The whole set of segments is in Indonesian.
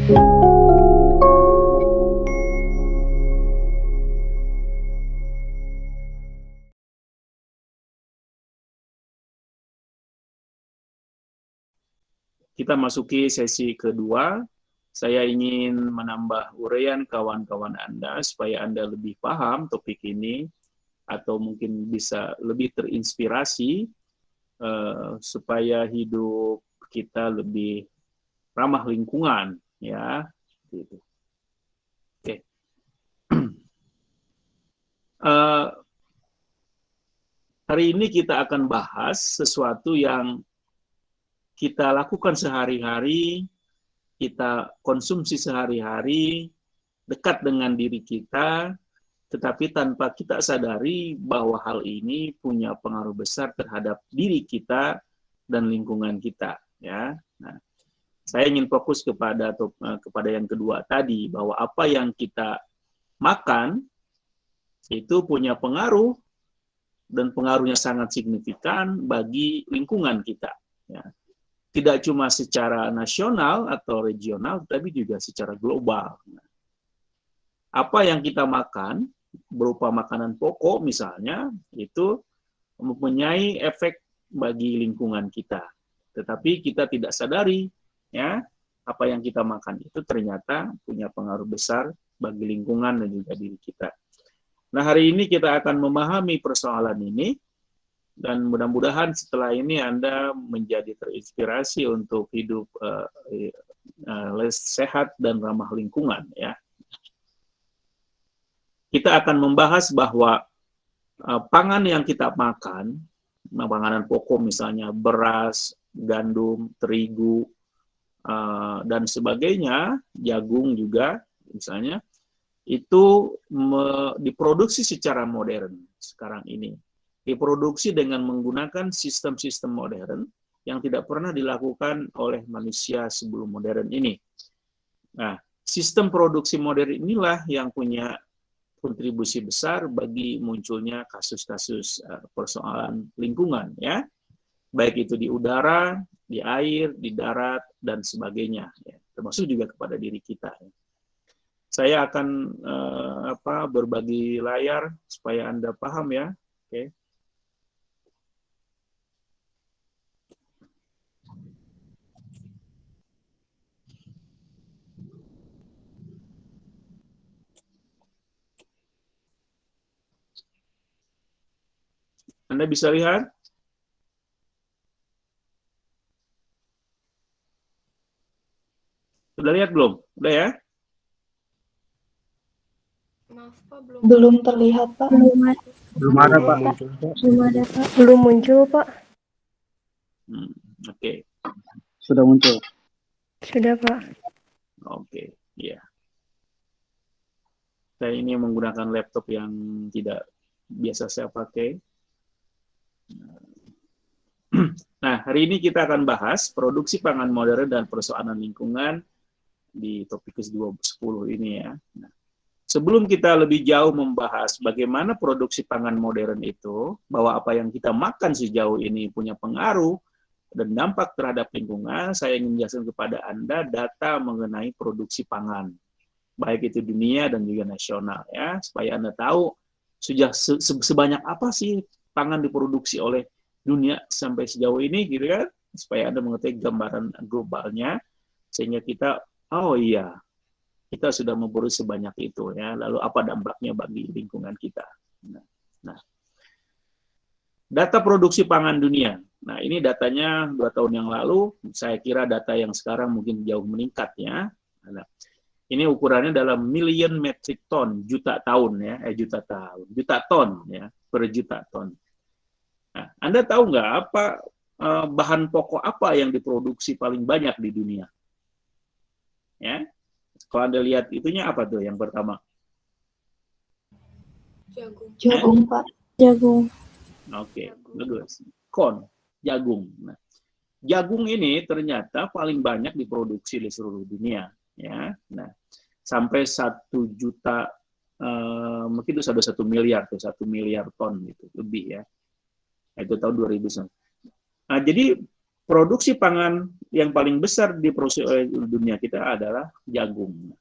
Kita masuki sesi kedua. Saya ingin menambah uraian kawan-kawan Anda supaya Anda lebih paham topik ini atau mungkin bisa lebih terinspirasi supaya hidup kita lebih ramah lingkungan, ya. Gitu. Oke. Hari ini kita akan bahas sesuatu yang kita lakukan sehari-hari, kita konsumsi sehari-hari, dekat dengan diri kita, tetapi tanpa kita sadari bahwa hal ini punya pengaruh besar terhadap diri kita dan lingkungan kita. Ya, nah, saya ingin fokus kepada yang kedua tadi, bahwa apa yang kita makan itu punya pengaruh dan pengaruhnya sangat signifikan bagi lingkungan kita. Ya. Tidak cuma secara nasional atau regional, tapi juga secara global. Apa yang kita makan, berupa makanan pokok misalnya, itu mempunyai efek bagi lingkungan kita. Tetapi kita tidak sadari, ya, apa yang kita makan itu ternyata punya pengaruh besar bagi lingkungan dan juga diri kita. Nah, hari ini kita akan memahami persoalan ini, dan mudah-mudahan setelah ini Anda menjadi terinspirasi untuk hidup sehat dan ramah lingkungan, ya. Kita akan membahas bahwa pangan yang kita makan, makanan pokok misalnya beras, gandum, terigu, dan sebagainya, jagung juga misalnya, itu diproduksi secara modern sekarang ini. Diproduksi dengan menggunakan sistem-sistem modern yang tidak pernah dilakukan oleh manusia sebelum modern ini. Nah, sistem produksi modern inilah yang punya kontribusi besar bagi munculnya kasus-kasus persoalan lingkungan, ya, baik itu di udara, di air, di darat, dan sebagainya, ya, termasuk juga kepada diri kita. Saya akan berbagi layar supaya Anda paham, ya. Oke. Anda bisa lihat? Sudah lihat belum? Udah, ya? Maaf Pak, Belum terlihat Pak. Belum ada Pak. Belum ada Pak. Belum muncul Pak. Oke. Sudah muncul. Sudah Pak. Oke, ya. Saya ini menggunakan laptop yang tidak biasa saya pakai. Nah, hari ini kita akan bahas produksi pangan modern dan persoalan lingkungan di topik ke-10 ini, ya. Nah, sebelum kita lebih jauh membahas bagaimana produksi pangan modern itu, bahwa apa yang kita makan sejauh ini punya pengaruh dan dampak terhadap lingkungan, saya ingin menjelaskan kepada Anda data mengenai produksi pangan, baik itu dunia dan juga nasional, ya, supaya Anda tahu sudah sebanyak apa sih pangan diproduksi oleh dunia sampai sejauh ini, gitu kan, supaya Anda mengetahui gambaran globalnya, sehingga kita, oh iya, kita sudah memproduksi sebanyak itu, ya. Lalu apa dampaknya bagi lingkungan kita? Nah, data produksi pangan dunia. Nah, ini datanya 2 tahun yang lalu. Saya kira data yang sekarang mungkin jauh meningkat, ya. Nah, ini ukurannya dalam million metric ton, juta ton, ya, juta ton, ya, per juta ton. Nah, Anda tahu nggak apa bahan pokok apa yang diproduksi paling banyak di dunia? Ya. Kalau Anda lihat itunya apa tuh yang pertama? Jagung, Pak. Jagung. Oke, bagus. Jagung. Nah, jagung ini ternyata paling banyak diproduksi di seluruh dunia, ya. Nah, sampai 1 juta, mungkin itu ada 1 miliar tuh, 1 miliar ton gitu, lebih, ya. Nah, itu tahun 2000. Nah, jadi produksi pangan yang paling besar diproduksi oleh dunia kita adalah jagung.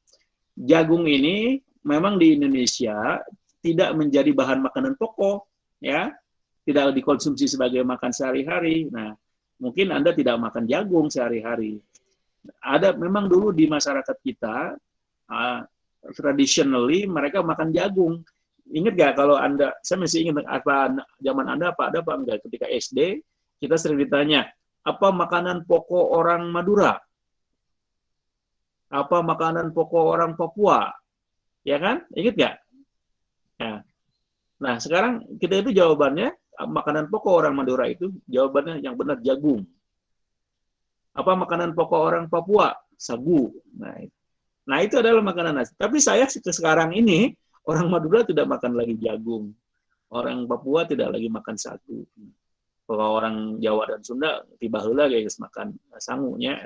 Jagung ini memang di Indonesia tidak menjadi bahan makanan pokok, ya, tidak dikonsumsi sebagai makan sehari-hari. Nah, mungkin Anda tidak makan jagung sehari-hari. Ada memang dulu di masyarakat kita, traditionally mereka makan jagung. Ingat nggak kalau Anda, saya masih ingat apa zaman Anda ada apa enggak ketika SD, kita sering ditanya, apa makanan pokok orang Madura? Apa makanan pokok orang Papua? Ya kan? Ingat nggak? Nah, sekarang kita itu jawabannya, makanan pokok orang Madura itu jawabannya yang benar jagung. Apa makanan pokok orang Papua? Sagu. Nah, itu adalah makanan nasi. Tapi saya sekarang ini, orang Madura tidak makan lagi jagung. Orang Papua tidak lagi makan sagu. Kalau orang Jawa dan Sunda, tiba heula guys makan sangunya.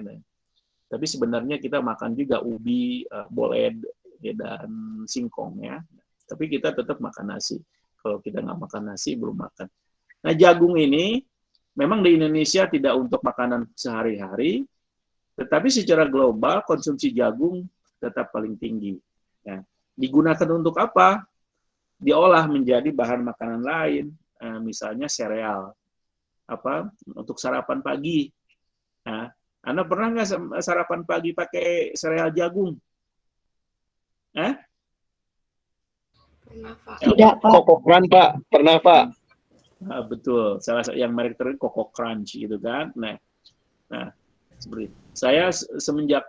Tapi sebenarnya kita makan juga ubi, boled, dan singkong ya. Tapi kita tetap makan nasi. Kalau kita nggak makan nasi, belum makan. Nah, jagung ini memang di Indonesia tidak untuk makanan sehari-hari, tetapi secara global konsumsi jagung tetap paling tinggi. Ya. Digunakan untuk apa? Diolah menjadi bahan makanan lain, misalnya sereal. Untuk sarapan pagi. Nah, Anda pernah nggak sarapan pagi pakai sereal jagung? Pernah, Pak. Tidak, Pak. Kokokran, Pak. Pernah, Pak. Nah, betul. Salah satu yang merek terkenal Koko Crunch gitu kan. Nah, seperti saya semenjak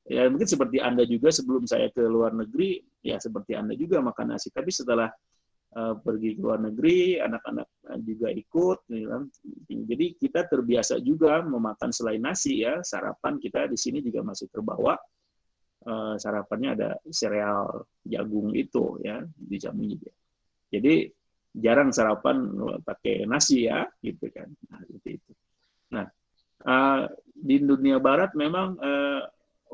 ya mungkin seperti Anda juga sebelum saya ke luar negeri, ya seperti Anda juga makan nasi. Tapi setelah pergi ke luar negeri, anak-anak juga ikut. Jadi kita terbiasa juga memakan selain nasi ya, sarapan kita di sini juga masih terbawa. Sarapannya ada sereal jagung itu ya, dijamin juga. Jadi jarang sarapan pakai nasi ya, gitu kan. Nah, gitu itu. Nah, di dunia barat memang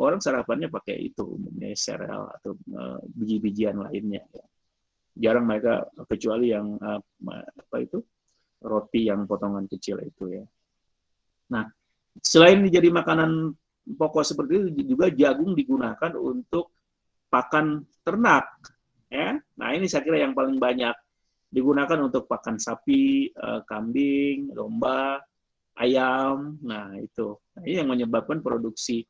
orang sarapannya pakai itu, umumnya sereal atau biji-bijian lainnya. Ya. Jarang mereka, kecuali yang roti yang potongan kecil itu ya. Nah, selain menjadi makanan pokok seperti itu, juga jagung digunakan untuk pakan ternak ya. Nah, ini saya kira yang paling banyak digunakan untuk pakan sapi, kambing, domba, ayam. Nah, itu. Nah, ini yang menyebabkan produksi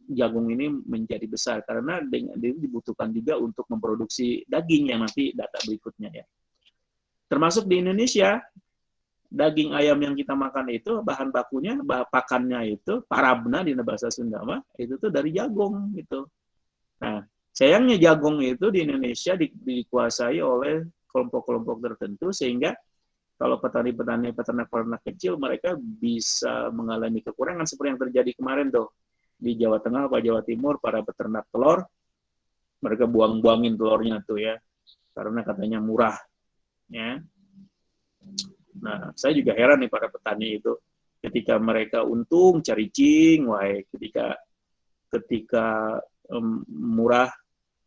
jagung ini menjadi besar karena dibutuhkan juga untuk memproduksi daging yang nanti data berikutnya ya. Termasuk di Indonesia, daging ayam yang kita makan itu bahan bakunya, pakannya itu parabna di bahasa Sunda mah itu tuh dari jagung gitu. Nah, sayangnya jagung itu di Indonesia dikuasai oleh kelompok-kelompok tertentu sehingga kalau petani-petani, peternak-peternak kecil mereka bisa mengalami kekurangan seperti yang terjadi kemarin tuh di Jawa Tengah atau Jawa Timur, para peternak telur mereka buang-buangin telurnya tuh ya karena katanya murah ya. Nah, saya juga heran nih para petani itu ketika mereka untung cari cing, ketika murah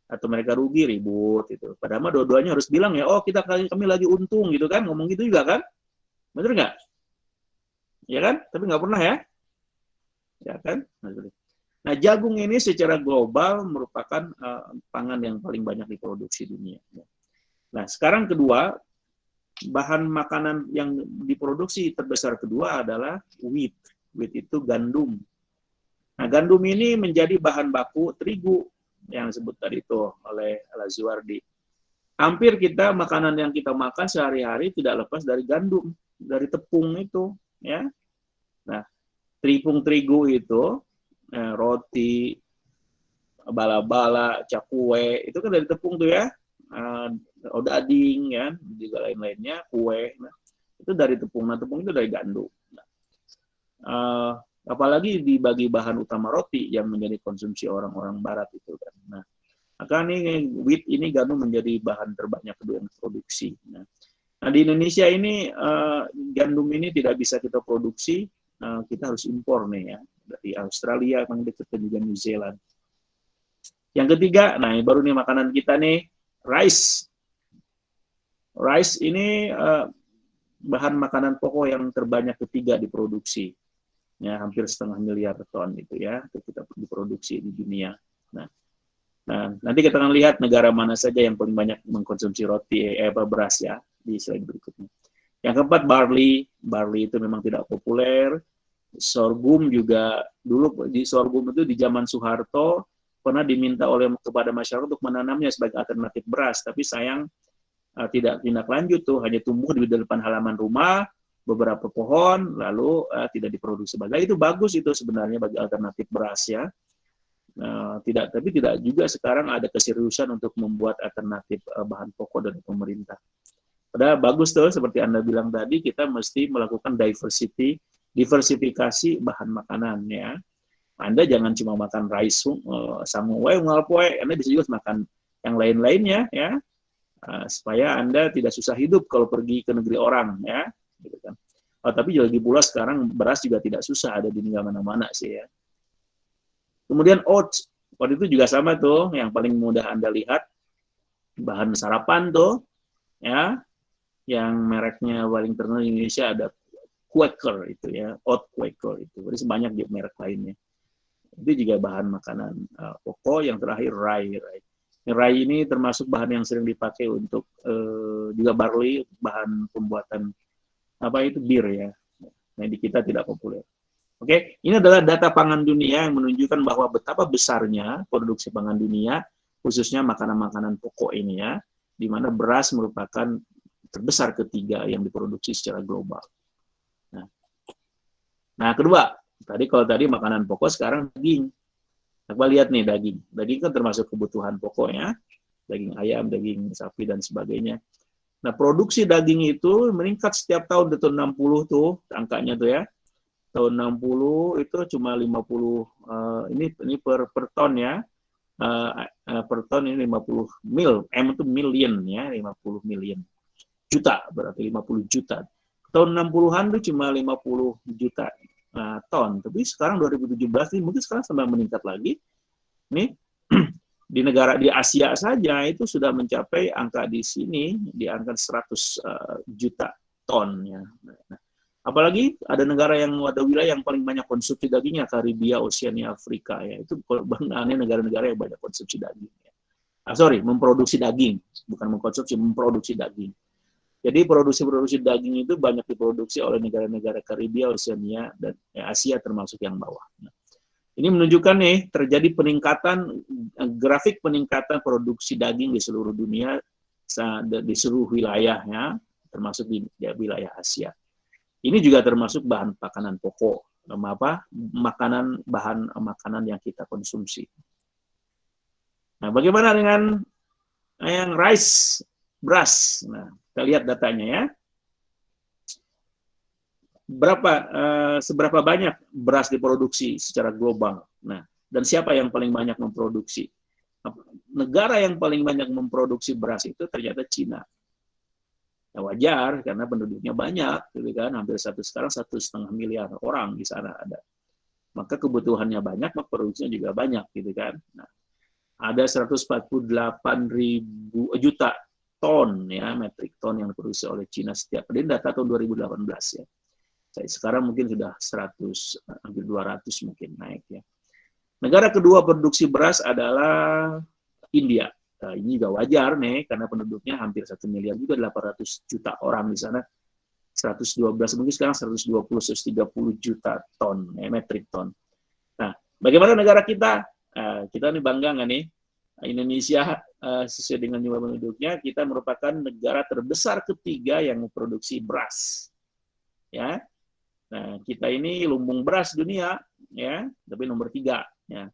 atau mereka rugi ribut itu. Padahal dua-duanya harus bilang ya, oh kami lagi untung gitu kan, ngomong gitu juga kan, bener nggak? Ya kan? Tapi nggak pernah ya, ya kan? Nah, jagung ini secara global merupakan pangan yang paling banyak diproduksi dunia. Nah, sekarang kedua, bahan makanan yang diproduksi terbesar kedua adalah wheat. Wheat itu gandum. Nah, gandum ini menjadi bahan baku terigu yang disebut tadi itu oleh Lazuardi. Hampir makanan yang kita makan sehari-hari tidak lepas dari gandum, dari tepung itu, ya. Nah, tepung terigu itu roti, bala-bala, cakwe itu kan dari tepung tuh ya. Odading ya, juga lain-lainnya, kue. Nah, itu dari tepung. Nah, tepung itu dari gandum. Nah, apalagi dibagi bahan utama roti yang menjadi konsumsi orang-orang barat itu kan. Nah, maka ini wheat ini gandum menjadi bahan terbanyak kedua yang produksi. Nah, di Indonesia ini gandum ini tidak bisa kita produksi, kita harus impor nih ya dari Australia, yang dekat juga New Zealand. Yang ketiga, nah baru nih makanan kita nih, rice. Rice ini bahan makanan pokok yang terbanyak ketiga diproduksi. Ya, hampir 1,5 miliar ton itu ya, itu kita diproduksi di dunia. Nah, nanti kita akan lihat negara mana saja yang paling banyak mengkonsumsi beras ya di slide berikutnya. Yang keempat, barley. Barley itu memang tidak populer. Sorghum juga, dulu di sorghum itu di zaman Soeharto pernah diminta kepada masyarakat untuk menanamnya sebagai alternatif beras, tapi sayang tidak tindak lanjut tuh, hanya tumbuh di depan halaman rumah, beberapa pohon, lalu tidak diproduksi. Itu bagus itu sebenarnya bagi alternatif beras ya. Tapi tidak juga sekarang ada keseriusan untuk membuat alternatif bahan pokok dari pemerintah. Padahal bagus tuh, seperti Anda bilang tadi, kita mesti melakukan diversifikasi bahan makanan ya. Anda jangan cuma makan rice samuai ngalpoe, Anda bisa juga makan yang lain-lainnya ya. Supaya Anda tidak susah hidup kalau pergi ke negeri orang ya, gitu kan. Tapi lagi pula sekarang beras juga tidak susah ada di mana-mana sih ya. Kemudian oats itu juga sama tuh, yang paling mudah Anda lihat, bahan sarapan tuh, ya, yang mereknya paling terkenal di Indonesia ada Quaker itu ya, oat Quaker itu, jadi banyak di merek lainnya. Itu juga bahan makanan pokok. Yang terakhir rye. Rye ini termasuk bahan yang sering dipakai untuk juga barley, bahan pembuatan bir ya. Nah, di kita tidak populer. Oke, ini adalah data pangan dunia yang menunjukkan bahwa betapa besarnya produksi pangan dunia, khususnya makanan-makanan pokok ini ya, di mana beras merupakan terbesar ketiga yang diproduksi secara global. Nah, kedua, kalau tadi makanan pokok, sekarang daging. Kita lihat nih daging. Daging kan termasuk kebutuhan pokoknya, daging ayam, daging sapi dan sebagainya. Nah, produksi daging itu meningkat setiap tahun di tahun 60 tuh, angkanya tuh ya. Tahun 60 itu cuma 50 ini per ton ya. Per ton ini 50 mil, itu million ya, 50 million. Juta, berarti 50 juta. Tahun 60-an itu cuma 50 juta ton. Tapi sekarang 2017 ini mungkin sekarang sampai meningkat lagi. Nih, di Asia saja itu sudah mencapai angka di sini, di angka 100 juta ton ya. Nah, apalagi ada wilayah yang paling banyak konsumsi dagingnya, Karibia, Oseania, Afrika ya. Itu banggaannya negara-negara yang banyak konsumsi daging. Ya. Memproduksi daging, bukan mengkonsumsi, memproduksi daging. Jadi produksi daging itu banyak diproduksi oleh negara-negara Karibia, Oseania, dan Asia termasuk yang bawah. Nah, ini menunjukkan nih terjadi grafik peningkatan produksi daging di seluruh dunia, di seluruh wilayahnya, termasuk di wilayah Asia. Ini juga termasuk bahan makanan pokok, bahan makanan yang kita konsumsi. Nah, bagaimana dengan yang beras? Nah, kita lihat datanya ya. Seberapa banyak beras diproduksi secara global? Nah, dan siapa yang paling banyak memproduksi? Negara yang paling banyak memproduksi beras itu ternyata Cina. Ya, wajar karena penduduknya banyak, gitu kan? Hampir sekarang 1,5 miliar orang di sana ada. Maka kebutuhannya banyak, maka produksinya juga banyak, gitu kan? Nah, ada 148 juta ton ya, metrik ton yang diproduksi oleh Cina setiap tahun. Data tahun 2018 ya. Sekarang mungkin sudah 100, hampir 200 mungkin naik ya. Negara kedua produksi beras adalah India. Nah, ini juga wajar nih, karena penduduknya hampir 1 miliar juga, 800 juta orang di sana. 112, mungkin sekarang 120-130 juta ton, metrik ton. Nah, bagaimana negara kita? Kita nih bangga nggak nih? Indonesia sesuai dengan jumlah penduduknya, kita merupakan negara terbesar ketiga yang memproduksi beras. Ya, nah kita ini lumbung beras dunia, ya, tapi nomor 3. Ya,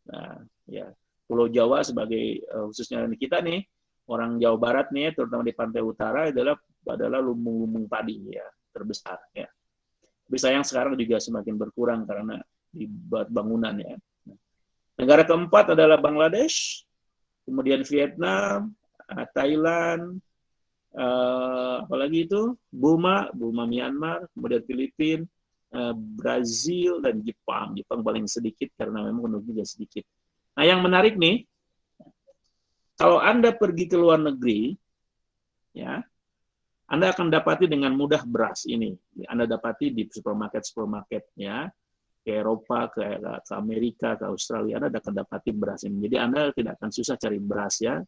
nah, ya. Pulau Jawa sebagai khususnya kita nih, orang Jawa Barat nih, terutama di pantai utara adalah lumbung-lumbung padi ya, terbesar ya. Tapi sayang sekarang juga semakin berkurang karena dibuat bangunan ya. Negara keempat adalah Bangladesh, kemudian Vietnam, Thailand, apalagi itu Burma Myanmar, kemudian Filipina, Brazil dan Jepang. Jepang paling sedikit karena memang penduduknya sedikit. Nah, yang menarik nih, kalau Anda pergi ke luar negeri, ya, Anda akan dapati dengan mudah beras ini. Anda dapati di supermarket ya, ke Eropa, ke Amerika, ke Australia, Anda akan dapati beras ini. Jadi Anda tidak akan susah cari beras ya,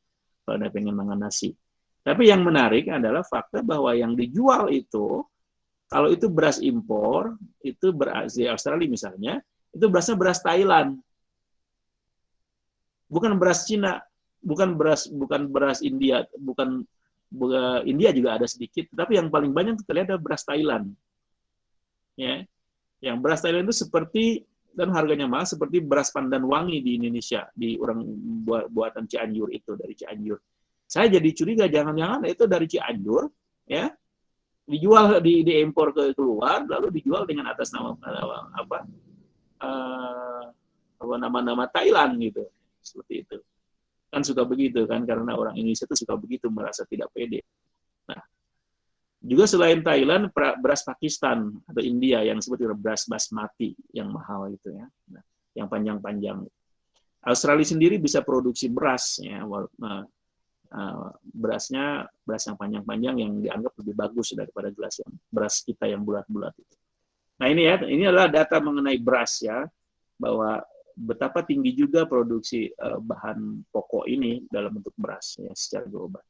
kalau Anda pengen makan nasi. Tapi yang menarik adalah fakta bahwa yang dijual itu, kalau itu beras impor, itu beras di Australia misalnya, itu berasnya beras Thailand. Bukan beras Cina, bukan beras India, India juga ada sedikit, tapi yang paling banyak kita lihat adalah beras Thailand. Ya. Yang beras Thailand itu seperti, dan harganya mahal, seperti beras pandan wangi di Indonesia, di orang buatan Cianjur itu, dari Cianjur. Saya jadi curiga, jangan-jangan itu dari Cianjur, ya, dijual, diimpor ke keluar, lalu dijual dengan atas nama nama Thailand gitu, seperti itu. Kan suka begitu kan, karena orang Indonesia itu suka begitu, merasa tidak pede. Nah, juga selain Thailand, beras Pakistan atau India yang seperti beras basmati yang mahal itu ya, nah, yang panjang-panjang. Australia sendiri bisa produksi beras ya, berasnya beras yang panjang-panjang yang dianggap lebih bagus daripada beras kita yang bulat-bulat itu. Nah ini adalah data mengenai beras ya, bahwa betapa tinggi juga produksi bahan pokok ini dalam bentuk beras ya, secara global.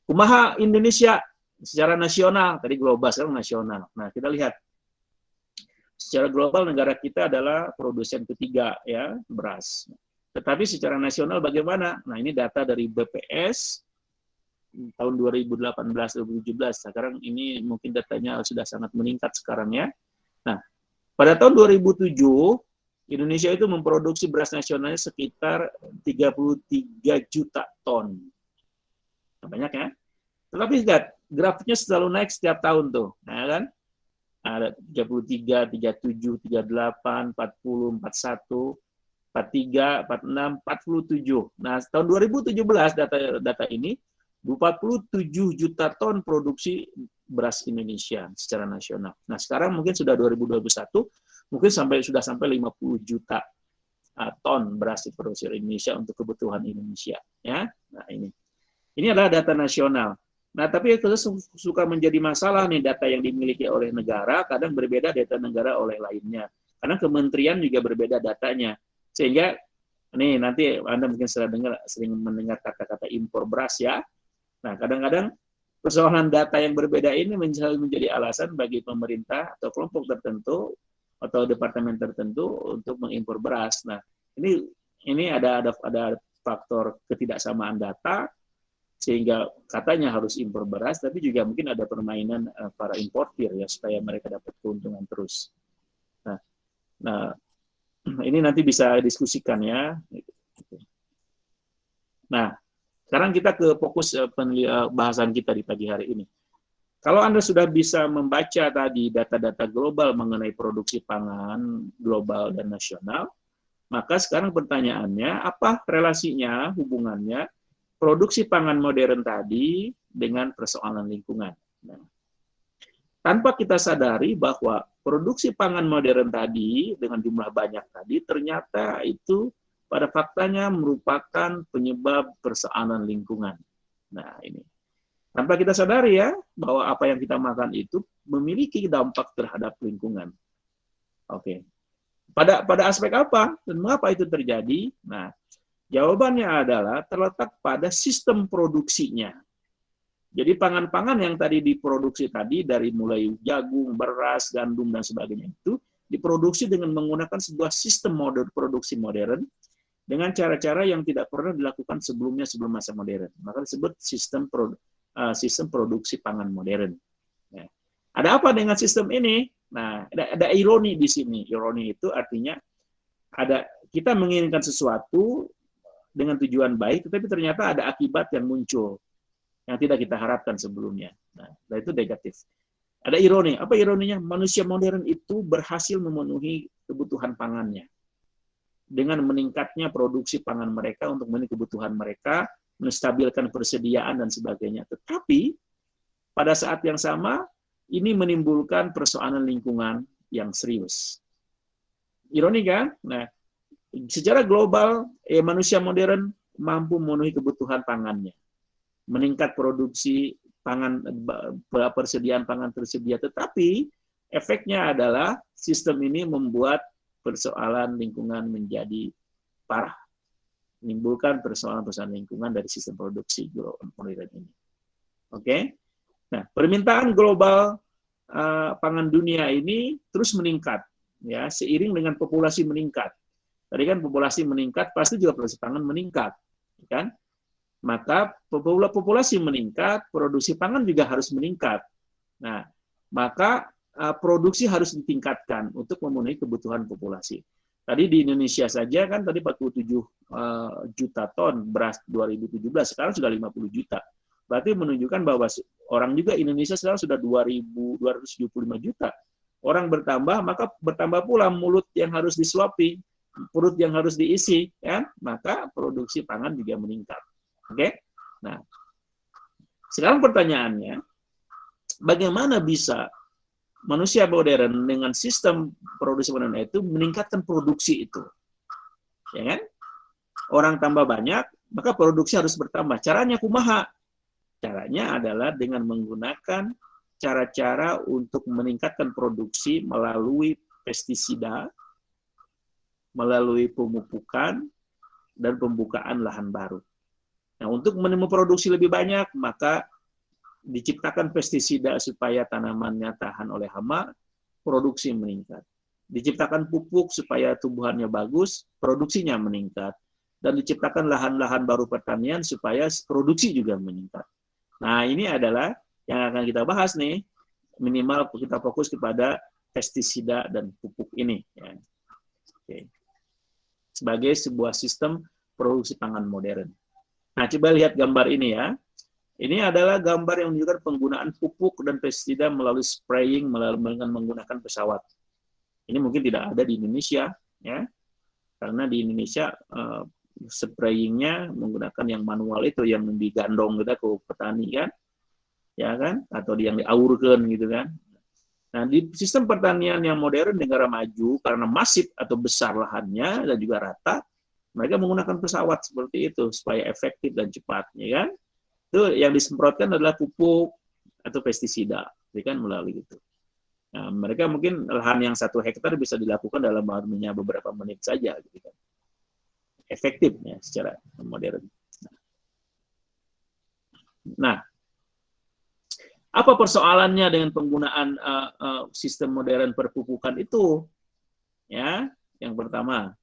Kumaha Indonesia secara nasional, tadi global sekarang nasional. Nah kita lihat secara global negara kita adalah produsen ketiga ya beras. Tetapi secara nasional bagaimana? Nah ini data dari BPS tahun 2018-2017. Sekarang ini mungkin datanya sudah sangat meningkat sekarang ya. Nah pada tahun 2007 Indonesia itu memproduksi beras nasionalnya sekitar 33 juta ton. Banyak ya. Tetapi lihat, grafiknya selalu naik setiap tahun tuh. Nah, kan? Ada 33, 37, 38, 40, 41, 43, 46, 47. Nah, tahun 2017 data ini 47 juta ton produksi beras Indonesia secara nasional. Nah, sekarang mungkin sudah 2021, mungkin sudah sampai 50 juta ton beras diproduksi Indonesia untuk kebutuhan Indonesia ya. Nah, ini adalah data nasional. Nah, tapi itu suka menjadi masalah nih, data yang dimiliki oleh negara kadang berbeda data negara oleh lainnya. Karena kementerian juga berbeda datanya. Sehingga nih nanti Anda mungkin sering mendengar kata-kata impor beras ya. Nah, kadang-kadang persoalan data yang berbeda ini menjadi alasan bagi pemerintah atau kelompok tertentu atau departemen tertentu untuk mengimpor beras. Nah, ini ada faktor ketidaksamaan data sehingga katanya harus impor beras, tapi juga mungkin ada permainan para importir ya supaya mereka dapat keuntungan terus. Nah, ini nanti bisa diskusikan ya. Nah, sekarang kita ke fokus bahasan kita di pagi hari ini. Kalau Anda sudah bisa membaca tadi data-data global mengenai produksi pangan global dan nasional, maka sekarang pertanyaannya, apa relasinya, hubungannya produksi pangan modern tadi dengan persoalan lingkungan? Nah, tanpa kita sadari bahwa produksi pangan modern tadi dengan jumlah banyak tadi ternyata itu pada faktanya merupakan penyebab persoalan lingkungan. Nah, ini. Tanpa kita sadari ya, bahwa apa yang kita makan itu memiliki dampak terhadap lingkungan. Oke. Pada aspek apa dan mengapa itu terjadi? Nah, jawabannya adalah terletak pada sistem produksinya. Jadi pangan-pangan yang tadi diproduksi tadi dari mulai jagung, beras, gandum dan sebagainya itu diproduksi dengan menggunakan sebuah sistem produksi modern dengan cara-cara yang tidak pernah dilakukan sebelum masa modern. Maka disebut sistem produksi pangan modern. Ya. Ada apa dengan sistem ini? Nah, ada ironi di sini. Ironi itu artinya kita menginginkan sesuatu dengan tujuan baik, tetapi ternyata ada akibat yang muncul yang tidak kita harapkan sebelumnya. Nah, itu negatif. Ada ironi. Apa ironinya? Manusia modern itu berhasil memenuhi kebutuhan pangannya dengan meningkatnya produksi pangan mereka untuk memenuhi kebutuhan mereka, menstabilkan persediaan dan sebagainya. Tetapi pada saat yang sama ini menimbulkan persoalan lingkungan yang serius. Ironi kan? Nah, secara global manusia modern mampu memenuhi kebutuhan pangannya, meningkat produksi persediaan pangan tersedia, tetapi efeknya adalah sistem ini membuat persoalan lingkungan menjadi parah, menimbulkan persoalan-persoalan lingkungan dari sistem produksi modern ini. Oke, nah permintaan global pangan dunia ini terus meningkat, ya seiring dengan populasi meningkat. Tadi kan populasi meningkat, pasti juga produksi pangan meningkat, kan? Maka populasi meningkat, produksi pangan juga harus meningkat. Nah, maka produksi harus ditingkatkan untuk memenuhi kebutuhan populasi. Tadi di Indonesia saja kan tadi 47 juta ton beras 2017, sekarang sudah 50 juta. Berarti menunjukkan bahwa orang juga Indonesia sekarang sudah 2.275 juta. Orang bertambah, maka bertambah pula mulut yang harus disuapi, perut yang harus diisi, ya, maka produksi pangan juga meningkat. Oke? Nah, sekarang pertanyaannya, bagaimana bisa manusia modern dengan sistem produksi modern itu meningkatkan produksi itu? Ya kan? Orang tambah banyak, maka produksi harus bertambah. Caranya kumaha? Caranya adalah dengan menggunakan cara-cara untuk meningkatkan produksi melalui pestisida, melalui pemupukan, dan pembukaan lahan baru. Nah, untuk memproduksi lebih banyak, maka diciptakan pestisida supaya tanamannya tahan oleh hama, produksi meningkat. Diciptakan pupuk supaya tumbuhannya bagus, produksinya meningkat. Dan diciptakan lahan-lahan baru pertanian supaya produksi juga meningkat. Nah, ini adalah yang akan kita bahas nih, minimal kita fokus kepada pestisida dan pupuk ini. Ya. Oke. Sebagai sebuah sistem produksi pangan modern. Nah, coba lihat gambar ini ya. Ini adalah gambar yang menunjukkan penggunaan pupuk dan pestisida melalui spraying menggunakan pesawat. Ini mungkin tidak ada di Indonesia, ya, karena di Indonesia sprayingnya menggunakan yang manual itu, yang digandong kita ke petani kan, ya kan, atau yang diaurkan gitu kan. Nah, di sistem pertanian yang modern negara maju, karena masif atau besar lahannya dan juga rata, mereka menggunakan pesawat seperti itu supaya efektif dan cepat, ya kan? Itu yang disemprotkan adalah pupuk atau pestisida, ya kan, melalui itu. Nah, mereka mungkin lahan yang 1 hektar bisa dilakukan dalam hanya beberapa menit saja, gitu kan. Efektifnya secara modern. Nah, apa persoalannya dengan penggunaan sistem modern perpupukan itu? Ya, yang pertama,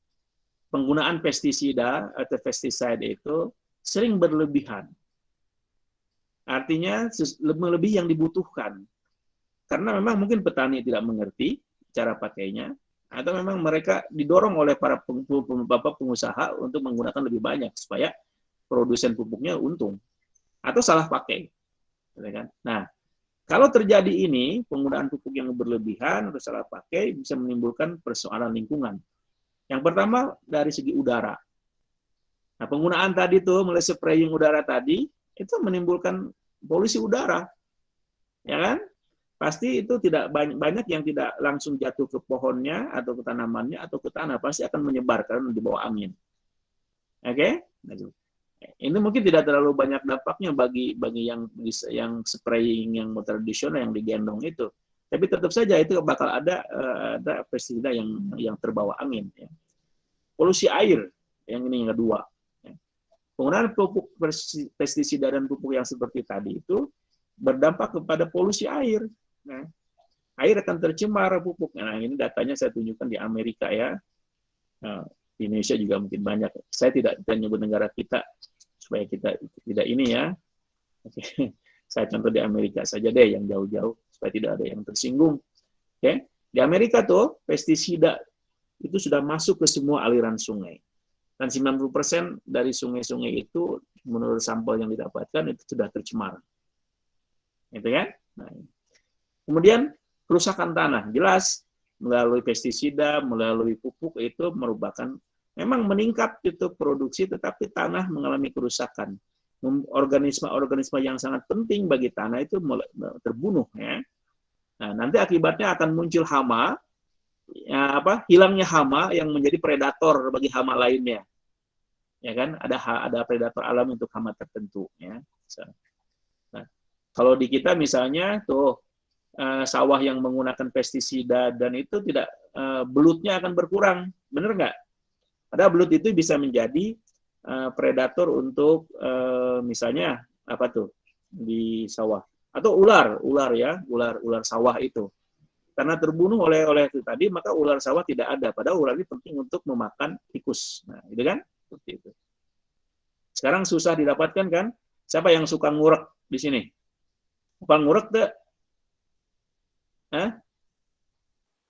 penggunaan pestisida atau pesticide itu sering berlebihan. Artinya lebih yang dibutuhkan. Karena memang mungkin petani tidak mengerti cara pakainya, atau memang mereka didorong oleh para pengusaha untuk menggunakan lebih banyak supaya produsen pupuknya untung, atau salah pakai. Nah, kalau terjadi ini, penggunaan pupuk yang berlebihan atau salah pakai bisa menimbulkan persoalan lingkungan. Yang pertama, dari segi udara. Nah, penggunaan tadi tuh, mulai spraying udara tadi, itu menimbulkan polusi udara. Ya kan? Pasti itu tidak banyak yang tidak langsung jatuh ke pohonnya, atau ke tanamannya, atau ke tanah. Pasti akan menyebar karena di bawah angin. Oke? Ini mungkin tidak terlalu banyak dampaknya bagi yang spraying yang tradisional yang digendong itu, tapi tetap saja itu bakal ada pestisida yang terbawa angin. Ya. Polusi air yang ini yang kedua. Ya. Penggunaan pupuk pestisida dan pupuk yang seperti tadi itu berdampak kepada polusi air. Nah, air akan tercemar pupuk. Nah, ini datanya saya tunjukkan di Amerika ya. Nah, di Indonesia juga mungkin banyak. Saya tidak menyebut negara kita supaya kita tidak ini ya. Oke. Saya contoh di Amerika saja deh yang jauh-jauh supaya tidak ada yang tersinggung. Oke. Di Amerika tuh pestisida itu sudah masuk ke semua aliran sungai. Dan 90% dari sungai-sungai itu menurut sampel yang didapatkan itu sudah tercemar. Gitu kan? Nah, kemudian kerusakan tanah jelas melalui pestisida, melalui pupuk itu merupakan memang meningkat itu produksi, tetapi tanah mengalami kerusakan. Organisme-organisme yang sangat penting bagi tanah itu terbunuh. Ya. Nah, nanti akibatnya akan muncul hama, ya, hilangnya hama yang menjadi predator bagi hama lainnya. Ya kan, ada predator alam untuk hama tertentu. Ya. Nah, Kalau di kita misalnya tuh sawah yang menggunakan pestisida dan itu tidak belutnya akan berkurang, benar nggak? Padahal belut itu bisa menjadi predator untuk misalnya apa tuh di sawah atau ular ya, ular sawah itu. Karena terbunuh oleh itu tadi, maka ular sawah tidak ada. Padahal ular ini penting untuk memakan tikus. Nah, itu kan? Seperti itu. Sekarang susah didapatkan kan? Siapa yang suka ngurek di sini? Suka ngurek tuh? Hah?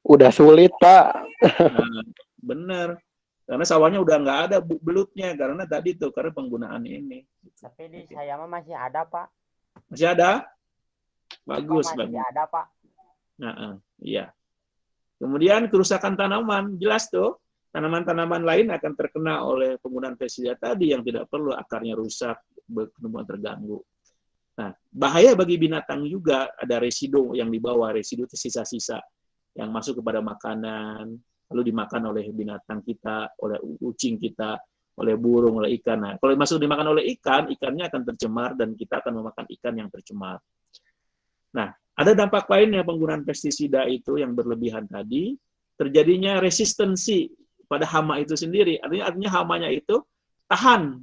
Udah sulit, Pak. Nah, bener. Karena sawahnya udah nggak ada belutnya. Karena tadi tuh, karena penggunaan ini. Tapi di saya mah masih ada, Pak. Masih ada? Bagus, Masih bagus. ada, Pak. Nah, iya. Kemudian kerusakan tanaman, jelas tuh tanaman-tanaman lain akan terkena oleh penggunaan pestisida tadi yang tidak perlu, akarnya rusak, pertumbuhan terganggu. Nah, bahaya bagi binatang juga ada residu yang dibawa, residu itu sisa-sisa yang masuk kepada makanan, lalu dimakan oleh binatang kita, oleh kucing kita, oleh burung, oleh ikan. Nah, kalau masuk dimakan oleh ikan, ikannya akan tercemar dan kita akan memakan ikan yang tercemar. Nah, ada dampak lainnya penggunaan pestisida itu yang berlebihan tadi, terjadinya resistensi pada hama itu sendiri. Artinya hamanya itu tahan,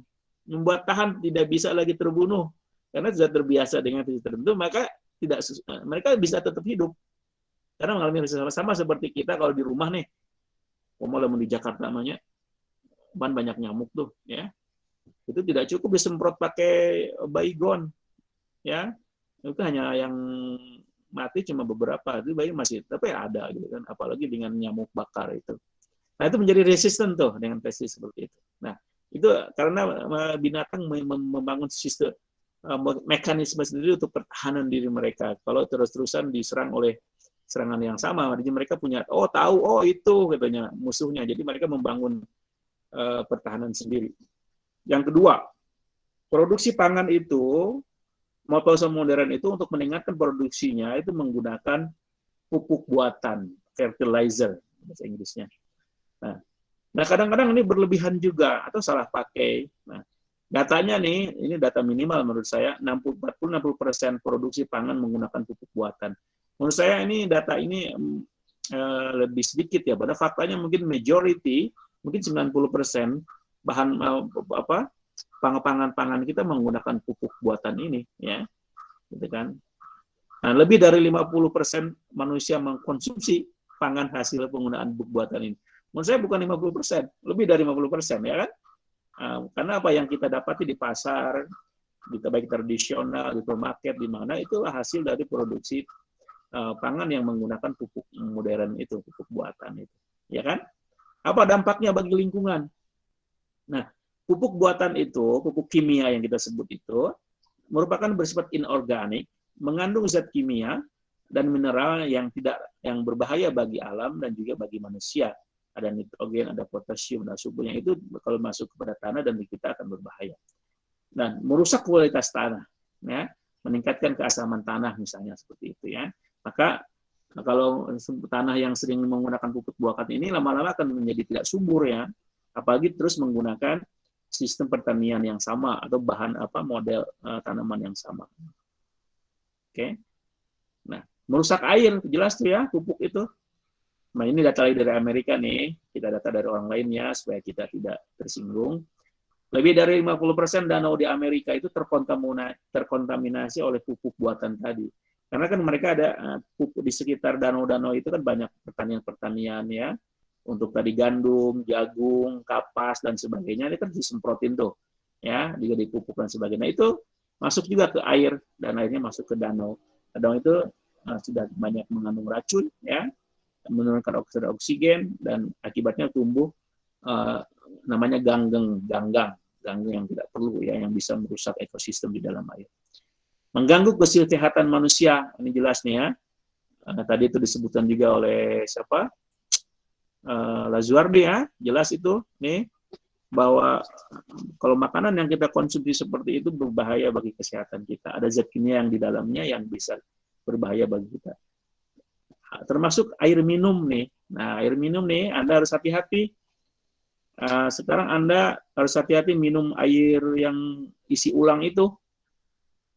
membuat tahan, tidak bisa lagi terbunuh. Karena sudah terbiasa dengan pestisida tertentu, maka mereka bisa tetap hidup. Karena mengalami resistensi sama seperti kita kalau di rumah nih, di Jakarta namanya, banyak nyamuk tuh, ya. Itu tidak cukup disemprot pakai baygon, ya. Itu hanya yang mati cuma beberapa, itu bayi masih tapi ada gitu kan, apalagi dengan nyamuk bakar itu. Nah, itu menjadi resisten tuh dengan pestisida seperti itu. Nah, itu karena binatang membangun sistem mekanisme sendiri untuk pertahanan diri mereka. Kalau terus-terusan diserang oleh serangan yang sama, jadi mereka punya itu katanya musuhnya. Jadi mereka membangun pertahanan sendiri. Yang kedua, produksi pangan itu maupun modern itu untuk meningkatkan produksinya itu menggunakan pupuk buatan, fertilizer bahasa Inggrisnya. Nah, kadang-kadang ini berlebihan juga atau salah pakai. Nah, datanya nih, ini data minimal menurut saya 40-60% produksi pangan menggunakan pupuk buatan. Menurut saya ini data ini lebih sedikit ya. Pada faktanya mungkin majority, mungkin 90% bahan pangan kita menggunakan pupuk buatan ini, ya, gitu kan. Nah, lebih dari 50% manusia mengkonsumsi pangan hasil penggunaan pupuk buatan ini. Menurut saya bukan 50%, lebih dari 50%, ya kan? Karena apa yang kita dapati di pasar, di baik tradisional, di supermarket, di mana itulah hasil dari produksi pangan yang menggunakan pupuk modern itu, pupuk buatan itu, ya kan? Apa dampaknya bagi lingkungan? Nah, pupuk buatan itu, pupuk kimia yang kita sebut itu, merupakan bersifat inorganik, mengandung zat kimia dan mineral yang berbahaya bagi alam dan juga bagi manusia. Ada nitrogen, ada potasium, ada subur yang itu kalau masuk kepada tanah dan kita akan berbahaya. Dan merusak kualitas tanah, ya, meningkatkan keasaman tanah misalnya seperti itu, ya. Maka kalau tanah yang sering menggunakan pupuk buatan ini lama-lama akan menjadi tidak subur, ya. Apalagi terus menggunakan sistem pertanian yang sama atau bahan model tanaman yang sama. Oke. Nah, merusak air jelas tuh ya pupuk itu. Nah, ini data dari Amerika nih, kita data dari orang lainnya supaya kita tidak tersinggung. Lebih dari 50% danau di Amerika itu terkontaminasi oleh pupuk buatan tadi. Karena kan mereka ada pupuk di sekitar danau-danau itu kan banyak pertanian-pertanian, ya. Untuk tadi gandum, jagung, kapas dan sebagainya ini kan disemprotin tuh, ya, juga dipupuk dan sebagainya. Nah, itu masuk juga ke air dan airnya masuk ke danau. Danau itu sudah banyak mengandung racun, ya, menurunkan oksigen dan akibatnya tumbuh namanya ganggang yang tidak perlu, ya, yang bisa merusak ekosistem di dalam air. Mengganggu kesehatan manusia, ini jelas nih, ya. Tadi itu disebutkan juga oleh siapa? Lazuardi, ya, jelas itu nih bahwa kalau makanan yang kita konsumsi seperti itu berbahaya bagi kesehatan kita. Ada zat kimia yang di dalamnya yang bisa berbahaya bagi kita. Termasuk air minum nih. Nah, air minum nih Anda harus hati-hati. Sekarang Anda harus hati-hati minum air yang isi ulang itu.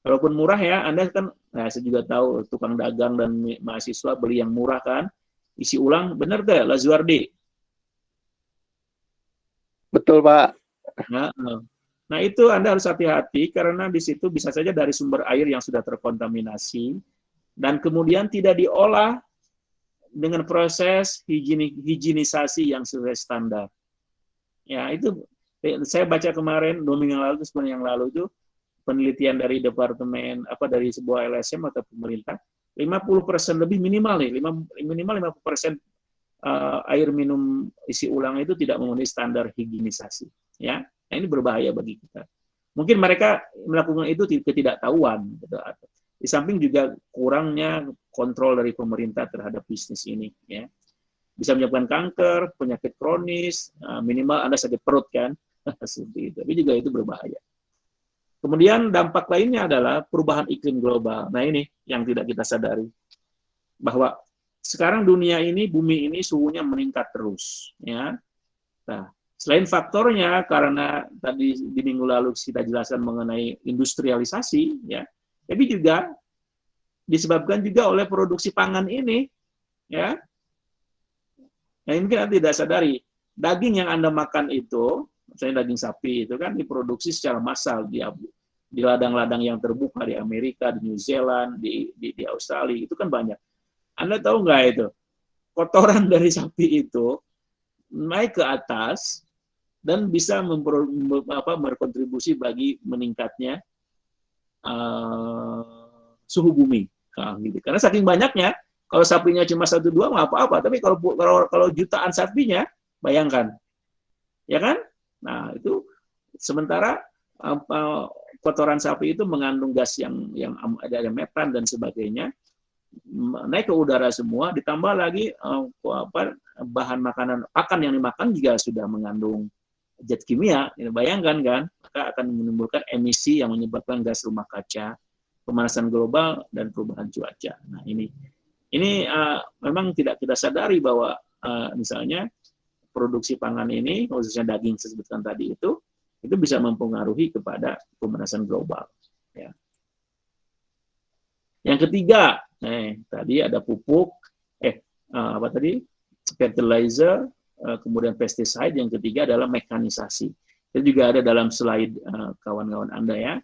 Walaupun murah ya, Anda kan, nah saya juga tahu tukang dagang dan mahasiswa beli yang murah kan, isi ulang, benar deh, Lazuardi. Betul, Pak. Nah, nah itu Anda harus hati-hati karena di situ bisa saja dari sumber air yang sudah terkontaminasi dan kemudian tidak diolah dengan proses higienisasi yang sesuai standar. Ya itu saya baca kemarin 2 minggu yang lalu, sebulan yang lalu itu penelitian dari departemen dari sebuah LSM atau pemerintah 50% lebih minimal nih, minimal 50% air minum isi ulang itu tidak memenuhi standar higienisasi. Ya, nah, ini berbahaya bagi kita. Mungkin mereka melakukan itu ketidaktahuan. Gitu. Di samping juga kurangnya kontrol dari pemerintah terhadap bisnis ini. Ya, bisa menyebabkan kanker, penyakit kronis, minimal Anda sakit perut kan, seperti itu. Tapi juga itu berbahaya. Kemudian dampak lainnya adalah perubahan iklim global. Nah ini yang tidak kita sadari. Bahwa sekarang dunia ini, bumi ini suhunya meningkat terus. Ya. Nah, selain faktornya karena tadi di minggu lalu kita jelaskan mengenai industrialisasi, ya, tapi juga disebabkan juga oleh produksi pangan ini. Ya. Nah ini kita tidak sadari. Daging yang Anda makan itu, misalnya daging sapi itu kan diproduksi secara massal di ladang-ladang yang terbuka di Amerika, di New Zealand, di Australia, itu kan banyak. Anda tahu nggak itu? Kotoran dari sapi itu naik ke atas dan bisa berkontribusi bagi meningkatnya suhu bumi. Nah, gitu. Karena saking banyaknya, kalau sapinya cuma 1-2 nggak apa-apa, tapi kalau jutaan sapinya, bayangkan. Ya kan? Nah, itu sementara kotoran sapi itu mengandung gas yang ada metan dan sebagainya, naik ke udara semua, ditambah lagi bahan makanan pakan yang dimakan juga sudah mengandung zat kimia. Bayangkan kan, maka akan menimbulkan emisi yang menyebabkan gas rumah kaca, pemanasan global dan perubahan cuaca. Nah, ini memang tidak kita sadari bahwa misalnya produksi pangan ini, khususnya daging saya sebutkan tadi itu bisa mempengaruhi kepada pemanasan global. Ya. Yang ketiga, tadi ada pupuk, fertilizer, kemudian pesticide. Yang ketiga adalah mekanisasi. Itu juga ada dalam slide kawan-kawan Anda ya.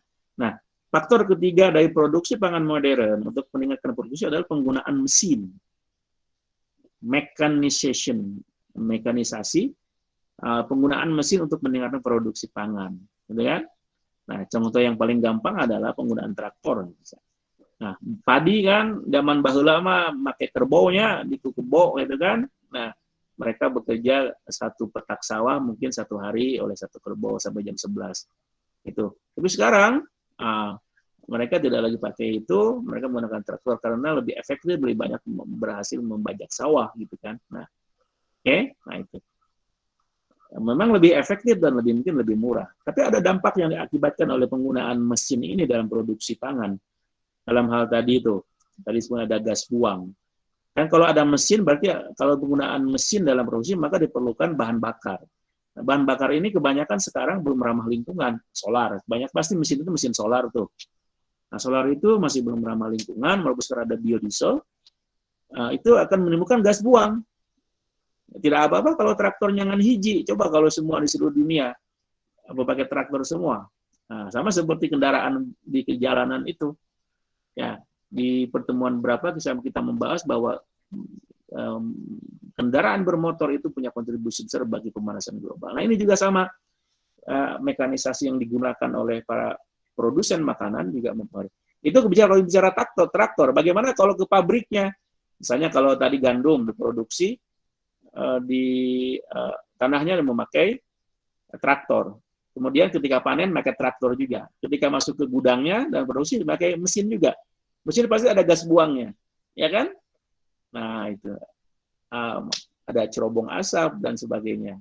Nah, faktor ketiga dari produksi pangan modern untuk meningkatkan produksi adalah penggunaan mesin, mekanisasi, penggunaan mesin untuk meningkatkan produksi pangan, gitu kan? Nah, contoh yang paling gampang adalah penggunaan traktor. Nah, padi kan zaman baheula mah pakai kerbaunya dikukebo gitu kan. Nah, mereka bekerja satu petak sawah mungkin 1 hari oleh 1 kerbau sampai jam 11. Itu. Tapi sekarang mereka tidak lagi pakai itu, mereka menggunakan traktor karena lebih efektif, lebih banyak berhasil membajak sawah gitu kan. Nah, nah itu. Memang lebih efektif dan mungkin lebih murah. Tapi ada dampak yang diakibatkan oleh penggunaan mesin ini dalam produksi pangan. Dalam hal tadi itu, tadi sebenarnya ada gas buang. Kan kalau ada mesin, berarti kalau penggunaan mesin dalam produksi, maka diperlukan bahan bakar. Nah, bahan bakar ini kebanyakan sekarang belum ramah lingkungan, solar. Banyak pasti mesin itu mesin solar tuh. Nah, solar itu masih belum ramah lingkungan, walaupun sekarang ada biodiesel, itu akan menimbulkan gas buang. Tidak apa-apa kalau traktornya ngan hiji. Coba kalau semua di seluruh dunia pakai traktor semua. Nah, sama seperti kendaraan di jalanan itu. Ya, di pertemuan berapa kita membahas bahwa kendaraan bermotor itu punya kontribusi besar bagi pemanasan global. Nah, ini juga sama mekanisasi yang digunakan oleh para produsen makanan juga mempengaruhi. Itu kalau bicara traktor, bagaimana kalau ke pabriknya? Misalnya kalau tadi gandum diproduksi di tanahnya memakai traktor. Kemudian ketika panen pakai traktor juga. Ketika masuk ke gudangnya dan produksi pakai mesin juga. Mesin pasti ada gas buangnya, ya kan? Nah itu ada cerobong asap dan sebagainya.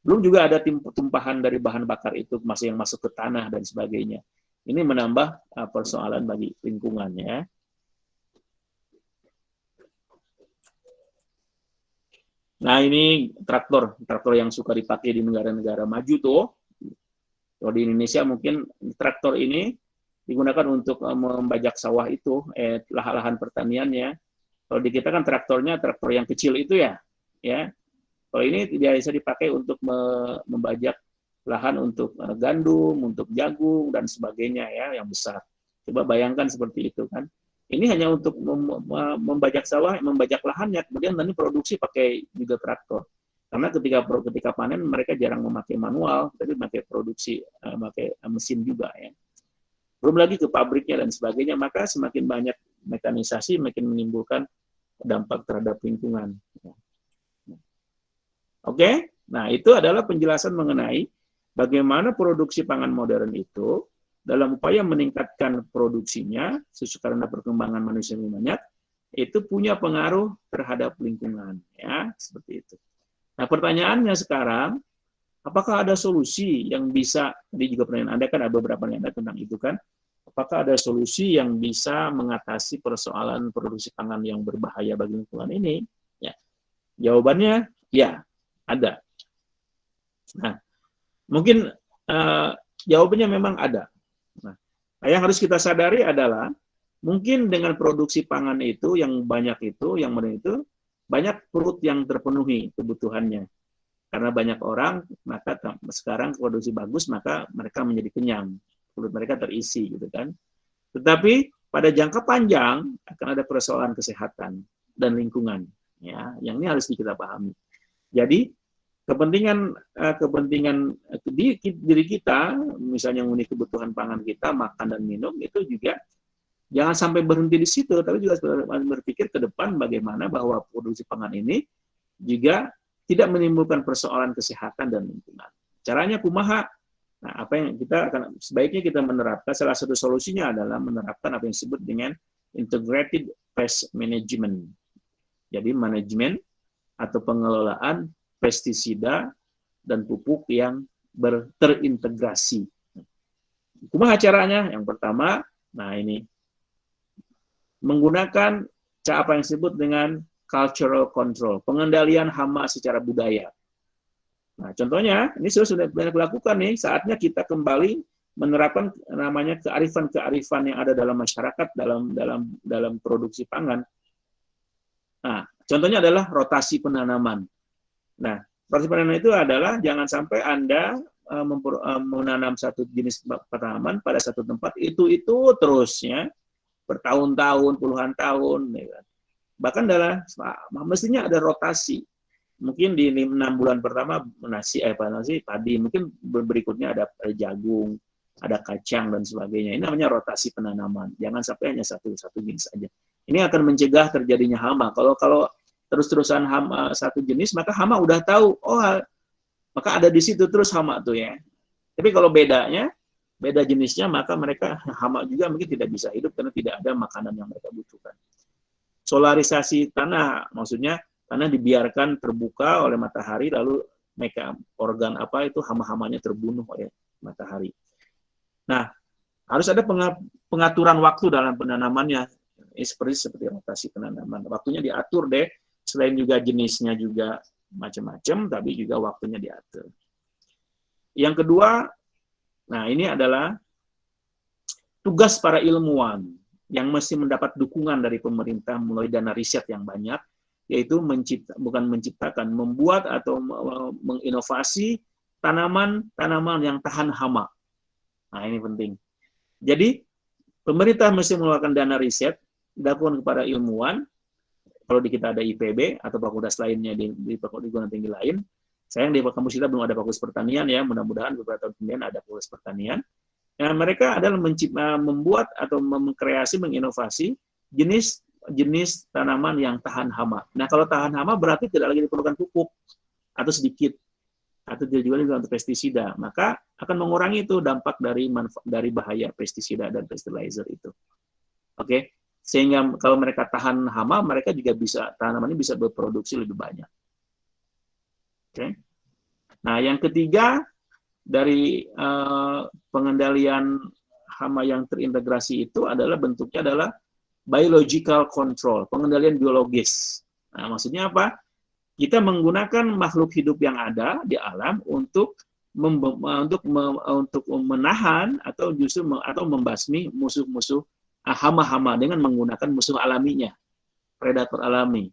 Belum juga ada tumpahan dari bahan bakar itu masih yang masuk ke tanah dan sebagainya. Ini menambah persoalan bagi lingkungannya. Nah ini traktor yang suka dipakai di negara-negara maju tuh. Kalau di Indonesia mungkin traktor ini digunakan untuk membajak sawah itu, lahan-lahan pertaniannya. Kalau di kita kan traktornya traktor yang kecil itu ya. Kalau ini biasa dipakai untuk membajak lahan untuk gandum, untuk jagung dan sebagainya ya, yang besar. Coba bayangkan seperti itu kan. Ini hanya untuk membajak sawah, membajak lahannya, kemudian nanti produksi pakai juga traktor. Karena ketika panen mereka jarang memakai manual, tapi memakai produksi, pakai mesin juga ya. Belum lagi ke pabriknya dan sebagainya, maka semakin banyak mekanisasi makin menimbulkan dampak terhadap lingkungan. Oke, nah itu adalah penjelasan mengenai bagaimana produksi pangan modern itu dalam upaya meningkatkan produksinya sesuai karena perkembangan manusia yang banyak, itu punya pengaruh terhadap lingkungan, ya seperti itu. Nah pertanyaannya sekarang, apakah ada solusi yang bisa, tadi juga pertanyaan Anda kan ada beberapa pertanyaan tentang itu kan, apakah ada solusi yang bisa mengatasi persoalan produksi pangan yang berbahaya bagi lingkungan ini? Ya, jawabannya ya ada. Nah, mungkin jawabannya memang ada. Nah, yang harus kita sadari adalah mungkin dengan produksi pangan itu yang banyak itu, yang mana itu banyak perut yang terpenuhi kebutuhannya. Karena banyak orang, maka sekarang produksi bagus, maka mereka menjadi kenyang. Perut mereka terisi gitu kan. Tetapi pada jangka panjang akan ada persoalan kesehatan dan lingkungan ya, yang ini harus kita pahami. Jadi kepentingan di diri kita, misalnya mengenai kebutuhan pangan kita, makan dan minum, itu juga jangan sampai berhenti di situ, tapi juga berpikir ke depan bagaimana bahwa produksi pangan ini juga tidak menimbulkan persoalan kesehatan dan lingkungan. Caranya kumaha? Nah, apa yang kita akan sebaiknya kita menerapkan, salah satu solusinya adalah menerapkan apa yang disebut dengan integrated pest management. Jadi manajemen atau pengelolaan pestisida dan pupuk yang terintegrasi. Kumaha caranya? Yang pertama, nah ini menggunakan apa yang disebut dengan cultural control, pengendalian hama secara budaya. Nah, contohnya, ini sudah banyak dilakukan nih, saatnya kita kembali menerapkan namanya kearifan-kearifan yang ada dalam masyarakat, dalam produksi pangan. Nah, contohnya adalah rotasi penanaman. Nah, rotasi penanaman itu adalah jangan sampai Anda menanam satu jenis tanaman pada satu tempat, itu terus ya, bertahun-tahun, puluhan tahun. Ya. Bahkan mestinya ada rotasi. Mungkin di 6 bulan pertama nasi padi, mungkin berikutnya ada jagung, ada kacang dan sebagainya. Ini namanya rotasi penanaman. Jangan sampai hanya satu jenis saja. Ini akan mencegah terjadinya hama. Kalau terus-terusan hama satu jenis, maka hama udah tahu, maka ada di situ terus hama tuh ya. Tapi kalau beda jenisnya, maka mereka hama juga mungkin tidak bisa hidup karena tidak ada makanan yang mereka butuhkan. Solarisasi tanah, maksudnya tanah dibiarkan terbuka oleh matahari, lalu organ hama-hamanya terbunuh oleh matahari. Nah, harus ada pengaturan waktu dalam penanamannya. Ini seperti rotasi penanaman. Waktunya diatur deh, selain juga jenisnya juga macam-macam, tapi juga waktunya diatur. Yang kedua, nah ini adalah tugas para ilmuwan yang mesti mendapat dukungan dari pemerintah melalui dana riset yang banyak, yaitu membuat atau menginovasi tanaman yang tahan hama. Nah, ini penting. Jadi, pemerintah mesti mengeluarkan dana riset, dilakukan kepada ilmuwan, kalau di kita ada IPB, atau fakultas lainnya di perguruan tinggi lain. Sayang di kampus kita belum ada fakultas pertanian, ya, mudah-mudahan beberapa tahun kemudian ada fakultas pertanian. Nah, mereka adalah membuat atau menginovasi jenis tanaman yang tahan hama. Nah, kalau tahan hama berarti tidak lagi diperlukan pupuk atau sedikit, atau tidak juga untuk pestisida. Maka akan mengurangi itu dampak dari bahaya pestisida dan fertilizer itu. Oke, sehingga kalau mereka tahan hama, mereka juga tanamannya bisa berproduksi lebih banyak. Oke. Nah, yang ketiga dari pengendalian hama yang terintegrasi itu adalah bentuknya adalah biological control, pengendalian biologis. Nah, maksudnya apa? Kita menggunakan makhluk hidup yang ada di alam untuk untuk menahan atau justru atau membasmi musuh-musuh hama-hama dengan menggunakan musuh alaminya, predator alami.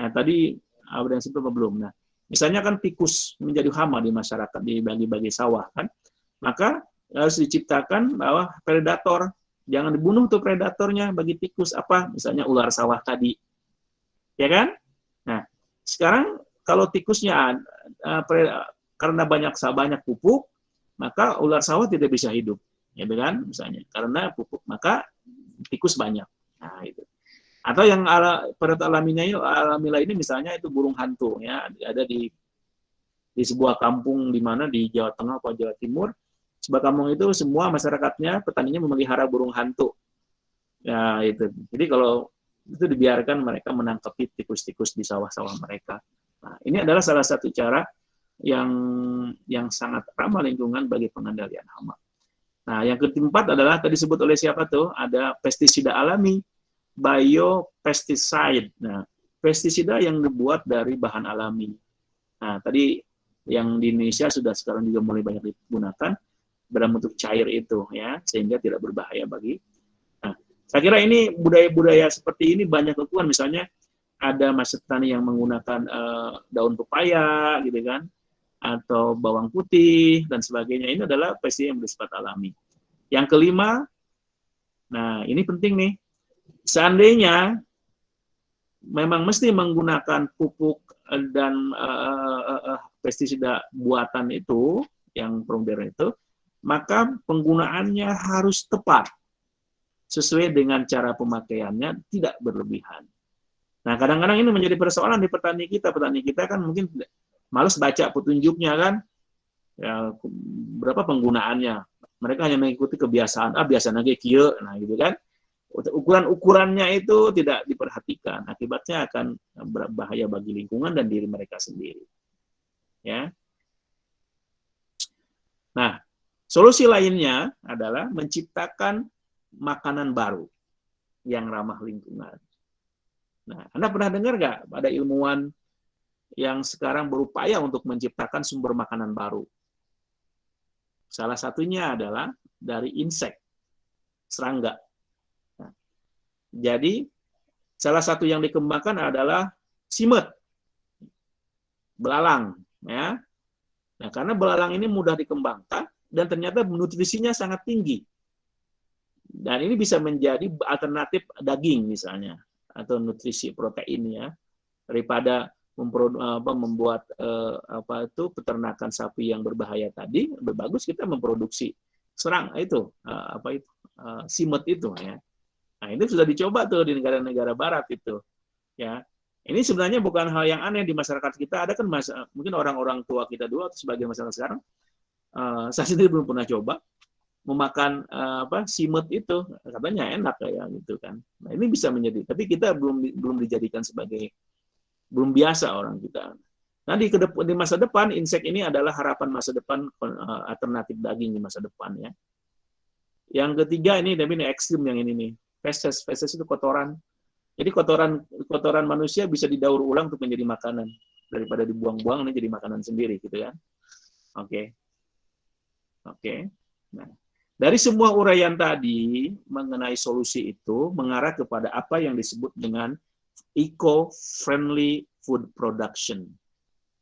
Nah, tadi ada yang sebut apa belum? Nah, misalnya kan tikus menjadi hama di masyarakat di bagi-bagi sawah kan, maka harus diciptakan bahwa predator, jangan dibunuh tuh predatornya bagi tikus apa? Misalnya ular sawah tadi, ya kan? Nah, sekarang kalau tikusnya karena banyak pupuk, maka ular sawah tidak bisa hidup, ya kan? Misalnya karena pupuk, maka tikus banyak. Nah, itu. Atau yang predator alami lainnya misalnya itu burung hantu, ya, ada di sebuah kampung di mana di Jawa Tengah atau Jawa Timur. Sebuah kampung itu semua masyarakatnya, petaninya memelihara burung hantu. Ya, itu. Jadi kalau itu dibiarkan mereka menangkap tikus-tikus di sawah-sawah mereka. Nah, ini adalah salah satu cara yang sangat ramah lingkungan bagi pengendalian hama. Nah, yang keempat adalah tadi disebut oleh siapa tuh? Ada pestisida alami, biopesticide. Nah, pestisida yang dibuat dari bahan alami. Nah, tadi yang di Indonesia sudah sekarang juga mulai banyak digunakan dalam bentuk cair itu, ya, sehingga tidak berbahaya bagi. Nah, saya kira ini budaya-budaya seperti ini banyak kekuatan. Misalnya ada masyarakat petani yang menggunakan daun pepaya, gitu kan, atau bawang putih dan sebagainya. Ini adalah pestisida yang bersifat alami. Yang kelima, nah ini penting nih, seandainya memang mesti menggunakan pupuk dan pestisida buatan itu, yang modern itu, maka penggunaannya harus tepat, sesuai dengan cara pemakaiannya, tidak berlebihan. Nah, kadang-kadang ini menjadi persoalan di petani kita. Petani kita kan mungkin males baca petunjuknya kan, ya, berapa penggunaannya. Mereka hanya mengikuti kebiasaan, biasa lagi kieu, nah gitu kan. Ukuran-ukurannya itu tidak diperhatikan, akibatnya akan berbahaya bagi lingkungan dan diri mereka sendiri. Ya. Nah, solusi lainnya adalah menciptakan makanan baru yang ramah lingkungan. Nah, Anda pernah dengar nggak ada ilmuwan yang sekarang berupaya untuk menciptakan sumber makanan baru? Salah satunya adalah dari insek, serangga. Nah, jadi, salah satu yang dikembangkan adalah simet, belalang. Ya. Nah, karena belalang ini mudah dikembangkan, dan ternyata nutrisinya sangat tinggi. Dan ini bisa menjadi alternatif daging misalnya, atau nutrisi proteinnya, daripada membuat peternakan sapi yang berbahaya tadi. Lebih bagus kita memproduksi simet itu, ya. Nah, ini sudah dicoba tuh di negara-negara barat itu, ya. Ini sebenarnya bukan hal yang aneh di masyarakat kita. Ada kan mungkin orang-orang tua kita dulu atau sebagian masyarakat sekarang, saya sendiri belum pernah coba memakan simet itu, katanya enak kayak gitu kan. Nah, ini bisa menjadi, tapi kita belum dijadikan sebagai, belum biasa orang kita. Nah, di masa depan insek ini adalah harapan masa depan, alternatif daging di masa depan, ya. Yang ketiga ini, tapi ini ekstrim yang ini nih. Feses itu kotoran. Jadi kotoran manusia bisa didaur ulang untuk menjadi makanan, daripada dibuang-buang ini jadi makanan sendiri gitu ya. Oke. Nah, dari semua uraian tadi mengenai solusi itu mengarah kepada apa yang disebut dengan eco-friendly food production.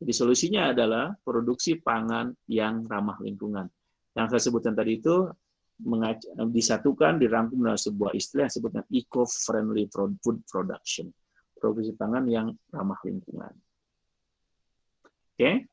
Jadi solusinya adalah produksi pangan yang ramah lingkungan. Yang saya sebutkan tadi itu disatukan, dirangkum dalam sebuah istilah yang disebut dengan eco-friendly food production. Produksi pangan yang ramah lingkungan. Oke?